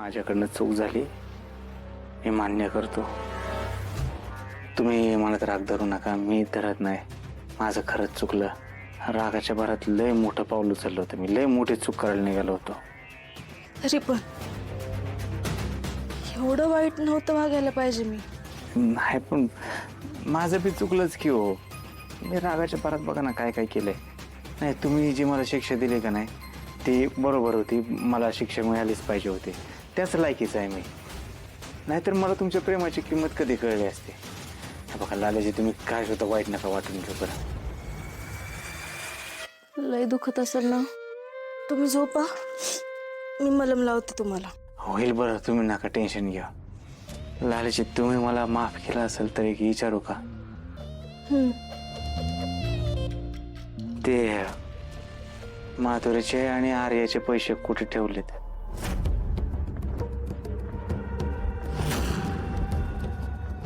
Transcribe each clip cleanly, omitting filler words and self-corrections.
माझ्याकडनं चूक झाली, मी मान्य करतो. तुम्ही मला तर राग धरू नका, मी धरत नाही. माझं खरंच चुकलं. रागाच्या भरात लय मोठं पाऊल उचललं होतं मी, लय मोठी चूक करायला निघालो होतो. तरी पण एवढं वाईट नव्हतं वागायला पाहिजे मी. नाही पण माझं बी चुकलंच की हो. मी रागाच्या भरात बघा ना काय काय केलंय. नाही, तुम्ही जी मला शिक्षा दिली का नाही ती बरोबर होती. मला शिक्षा मिळालीच पाहिजे होती. त्याच लायकीच आहे मी. नाहीतर मला तुमच्या प्रेमाची किंमत कधी कळली असते. बघा लालाजी, तुम्ही काय सुद्धा वाईट नका वाटून घेऊ बरं. लय दुखत असेल ना, तुम्ही झोपा, मी मलम लावते तुम्हाला. होईल बरं, तुम्ही नका टेन्शन घ्या. लालाजी, तुम्ही मला माफ केला असेल तर एक विचारू का? ते माधुरीचे आणि आर्याचे पैसे कुठे ठेवलेत?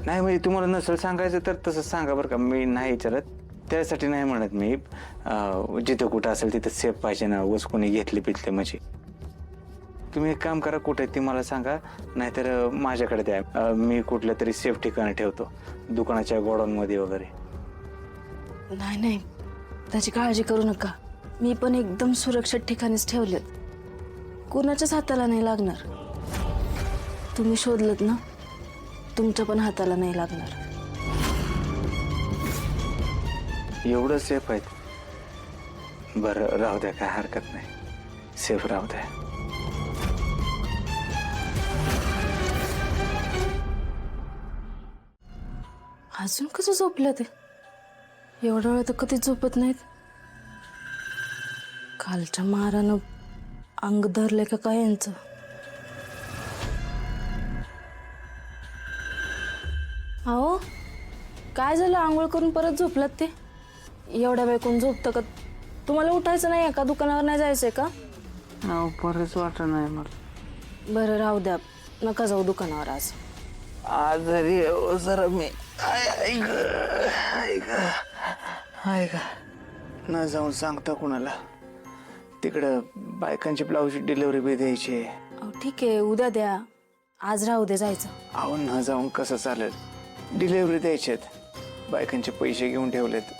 नाही म्हणजे तुम्हाला नसेल सांगायचं तर तसं सांगा बरं का. मी नाही विचारत, त्यासाठी नाही म्हणत मी. जिथं कुठं असेल तिथं सेफ पाहिजे ना, वस कोणी घेतले पितले म्हणजे. तुम्ही एक काम करा, कुठे ती मला सांगा, नाहीतर माझ्याकडे द्या. मी कुठल्या तरी सेफ ठिकाणी ठेवतो, दुकानाच्या गोडाऊनमध्ये वगैरे. नाही नाही, त्याची काळजी करू नका. मी पण एकदम सुरक्षित ठिकाणीच ठेवलेत. कोणाच्याच हाताला नाही लागणार. तुम्ही शोधलत ना, तुमच्या पण हाताला नाही लागणार. एवढं सेफ आहेत? बरं राहू द्या, काय हरकत नाही, सेफ राहू द्या. अजून कसं झोपलं ते? एवढा वेळ तर कधीच झोपत नाहीत. कालच्या मारानं अंग धरले का काय यांचं? अहो, काय झालं? आंघोळ करून परत झोपलात ते? एवढ्या वेळ कोण झोपतं का? तुम्हाला उठायचं नाही का? दुकानावर नाही जायचंय का? बरंच वाटत नाही मला. बरं राहू द्या, नका जाऊ दुकानावर आज. आजारी जरा मी. ऐका, न जाऊन सांगता कुणाला. तिकडं बायकांची ब्लाऊजची डिलिव्हरी बी द्यायची. अहो ठीक आहे, उद्या द्या, आज राहू दे जायचं. अहो न जाऊन कसं चालेल? डिलिव्हरी द्यायची आहेत, बायकांचे पैसे घेऊन ठेवलेत,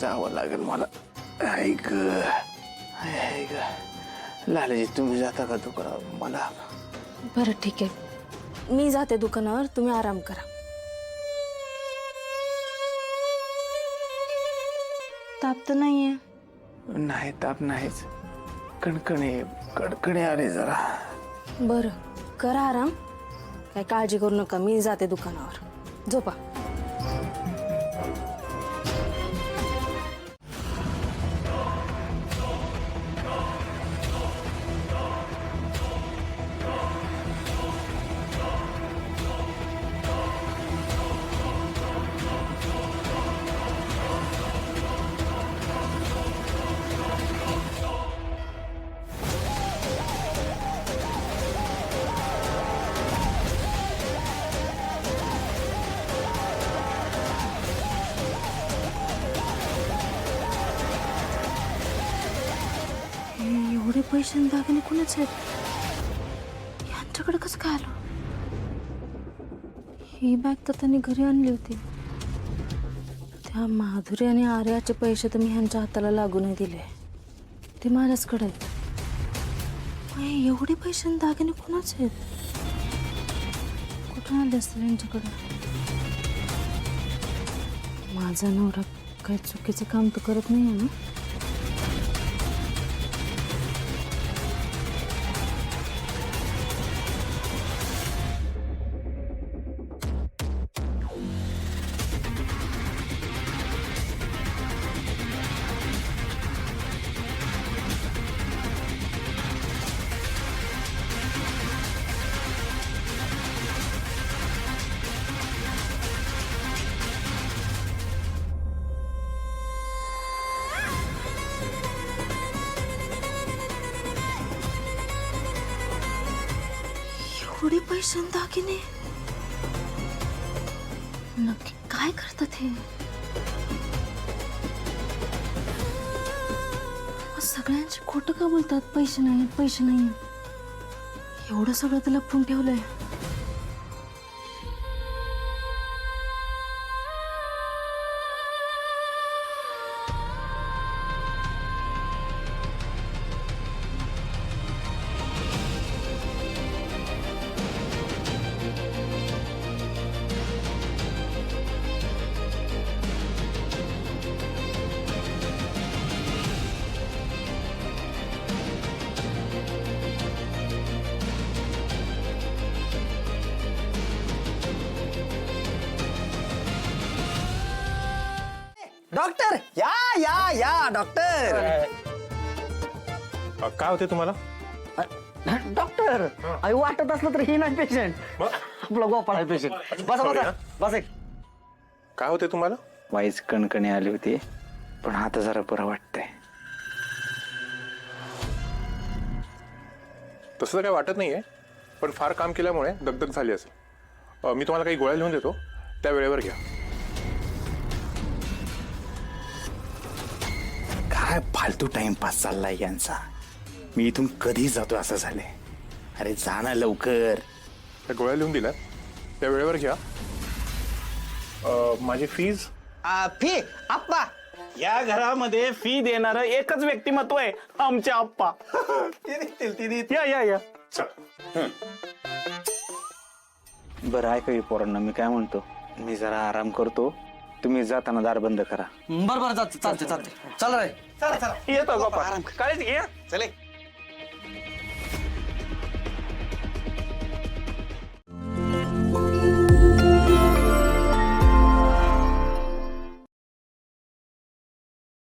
जावं लागेल मला. ऐक लालाजी, तुम्ही जाता का दुकानावर? मला बरं ठीक आहे, मी जाते दुकानावर, तुम्ही आराम करा. ताप तर नाहीये? नाही, ताप नाहीच. कडकडे आले जरा. बरं करा आराम, काय काळजी करू नका. मी जाते दुकानावर, झोपा. एवढे पैसे आणि दागिने कुणाच आहेत? यांच्याकडे कसं काय आलो? ही बॅग तर त्यांनी घरी आणली होती. त्या माधुरी आणि आर्याचे पैसे तर मी ह्यांच्या हाताला लागू नाही दिले, ते माझ्याचकडे आहेत. एवढे पैसे आणि दागिने कुणाच आहेत? कुठून आले असतील यांच्याकडे? माझा नवरा काही चुकीचं काम तर करत नाही आहे ना? एवढे पैसे आणि दागिने नक्की काय करतात हे? सगळ्यांची खोटं का बोलतात? पैसे नाही, पैसे नाही. एवढं सगळं तर लपवून ठेवलंय. डॉक्टर या या या डॉक्टर. काय होते तुम्हाला? डॉक्टर आई वाटत असलं तर ही नाही पेशंट, आपला गोपाळ आहे पेशंट. बसा बसा बस एक. काय होते तुम्हाला? वाईच कणकणी आली होती, पण आता जरा बरं वाटतंय. तसं तर काय वाटत नाहीये, पण फार काम केल्यामुळे दगदग झाली असेल. मी तुम्हाला काही गोळ्या लिहून देतो, त्या वेळेवर घ्या. काय फालतू टाइमपास चाललाय यांचा. मी इथून कधी जातो असं झालंय. अरे जा ना लवकर. त्या गोळ्या लिहून दिल्या, त्या वेळेवर घ्या. माझी फीज फी आप्पा. या घरामध्ये फी देणारं एकच व्यक्तिमत्व आहे, आमचे आप्पा. या या या. बरं ऐका की पोरांना, मी काय म्हणतो, मी जरा आराम करतो. तुम्ही जाताना दार बंद करा. बरं बरं चालते चालते चालते. चल रे. येतो बाप्पा, काळजी घे. चले.